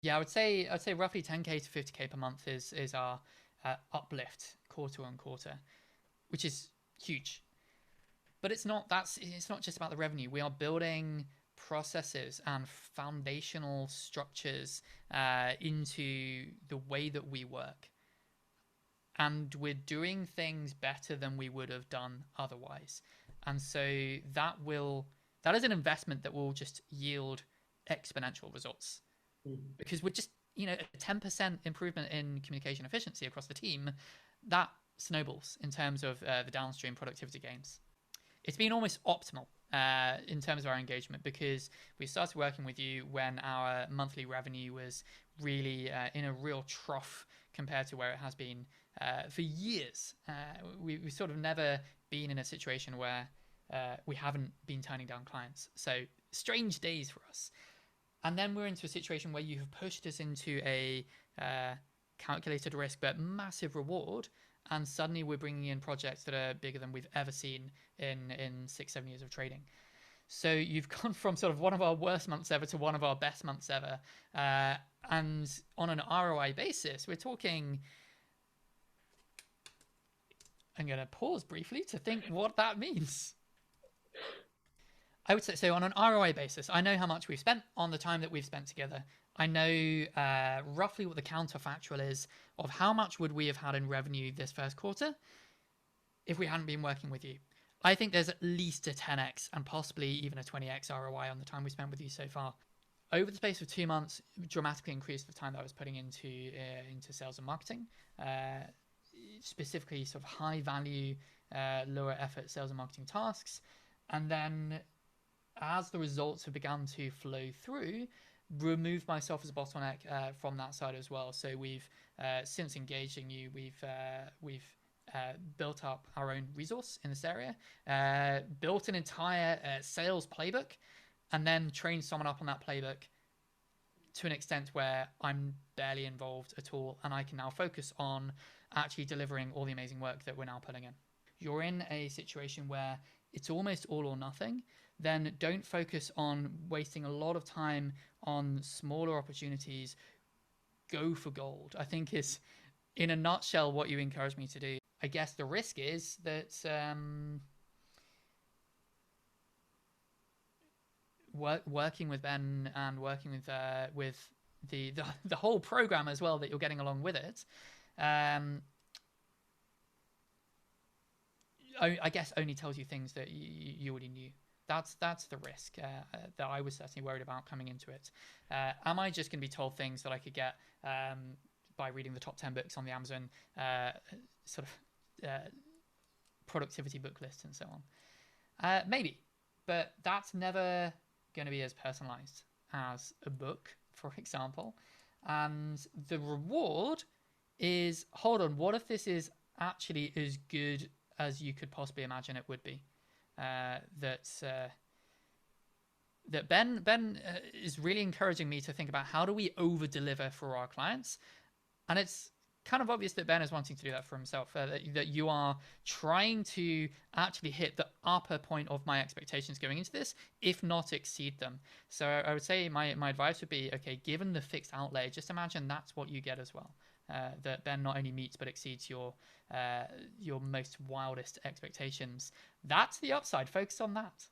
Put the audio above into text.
Yeah, I'd say roughly 10K to 50K per month is our uplift quarter on quarter, which is huge. But it's not just about the revenue. We are building processes and foundational structures into the way that we work, and we're doing things better than we would have done otherwise. And so that is an investment that will just yield exponential results, because we're just, a 10% improvement in communication efficiency across the team, that snowballs in terms of the downstream productivity gains. It's been almost optimal in terms of our engagement, because we started working with you when our monthly revenue was really in a real trough compared to where it has been for years. We've sort of never been in a situation where we haven't been turning down clients. So strange days for us. And then we're into a situation where you have pushed us into a calculated risk but massive reward, and suddenly we're bringing in projects that are bigger than we've ever seen in 6-7 years of trading. So you've gone from sort of one of our worst months ever to one of our best months ever, and on an ROI basis, we're talking. I'm going to pause briefly to think what that means. I would say, so on an ROI basis, I know how much we've spent on the time that we've spent together. I know roughly what the counterfactual is of how much would we have had in revenue this first quarter if we hadn't been working with you. I think there's at least a 10x and possibly even a 20x ROI on the time we spent with you so far. Over the space of 2 months, dramatically increased the time that I was putting into sales and marketing, specifically sort of high value, lower effort sales and marketing tasks. And then as the results have begun to flow through, removed myself as a bottleneck from that side as well. So we've since engaging you, we've built up our own resource in this area, built an entire sales playbook, and then trained someone up on that playbook to an extent where I'm barely involved at all, and I can now focus on actually delivering all the amazing work that we're now putting in. You're in a situation where it's almost all or nothing, then don't focus on wasting a lot of time on smaller opportunities. Go for gold, I think, is in a nutshell what you encourage me to do. I guess the risk is that working with Ben and working with the whole program as well that you're getting along with it, I guess only tells you things that you already knew. That's the risk that I was certainly worried about coming into it. Am I just going to be told things that I could get by reading the top 10 books on the Amazon sort of productivity book list and so on? Maybe, but that's never going to be as personalized as a book, for example. And the reward is, hold on, what if this is actually as good as you could possibly imagine it would be? That Ben is really encouraging me to think about how do we over deliver for our clients, and it's kind of obvious that Ben is wanting to do that for himself. That you are trying to actually hit the upper point of my expectations going into this, if not exceed them. So I would say my advice would be, okay, given the fixed outlay, just imagine that's what you get as well. That Ben not only meets but exceeds your most wildest expectations. That's the upside. Focus on that.